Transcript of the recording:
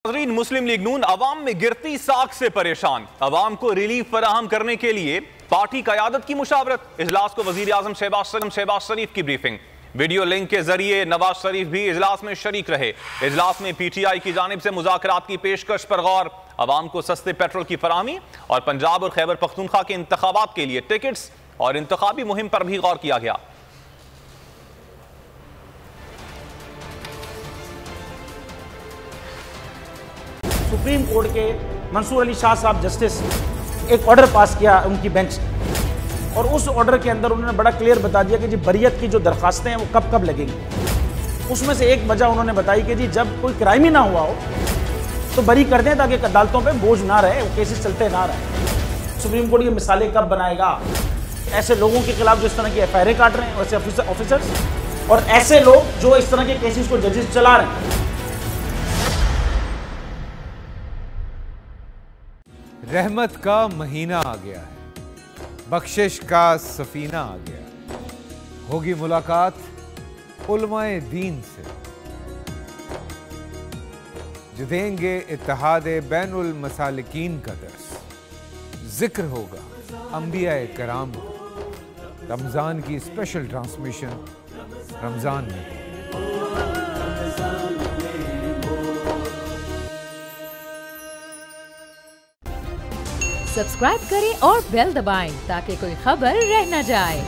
मुस्लिम league नून अवाम में गिरती साख से परेशान। अवाम को रिलीफ फराहम करने के लिए पार्टी क़यादत की मुशावरत। इजलास को वजीर आजम शहबाज शरीफ की ब्रीफिंग। वीडियो लिंक के जरिए नवाज शरीफ भी इजलास में शरीक रहे। इजलास में PTI की जानिब से मुज़ाकरात की पेशकश पर गौर। अवाम को सस्ते पेट्रोल की फराहमी और पंजाब और खैबर पख्तूनख्वा के इंतखाबात के लिए टिकट्स और इंतखाबी मुहिम पर भी गौर किया गया। सुप्रीम कोर्ट के मंसूर अली शाह साहब जस्टिस एक ऑर्डर पास किया उनकी बेंच ने, और उस ऑर्डर के अंदर उन्होंने बड़ा क्लियर बता दिया कि जी बरियत की जो दरखास्तें हैं वो कब कब लगेंगी। उसमें से एक वजह उन्होंने बताई कि जी जब कोई क्राइम ही ना हुआ हो तो बरी कर दें ताकि अदालतों पे बोझ ना रहे, वो केसेस चलते ना रहे। सुप्रीम कोर्ट ये मिसालें कब बनाएगा? ऐसे लोगों के खिलाफ जो इस तरह की FIR काट रहे हैं, वैसे ऑफिसर्स और ऐसे लोग जो इस तरह के केसेस को जजेस चला रहे हैं। रहमत का महीना आ गया है, बख्शिश का सफीना आ गया। होगी मुलाकात उलमाए दीन से, जो देंगे इत्तेहादे बैनुल मसालिकीन का दर्स। जिक्र होगा अंबियाए कराम का। रमजान की स्पेशल ट्रांसमिशन रमजान में। सब्सक्राइब करें और बेल दबाएं ताकि कोई खबर रह न जाए।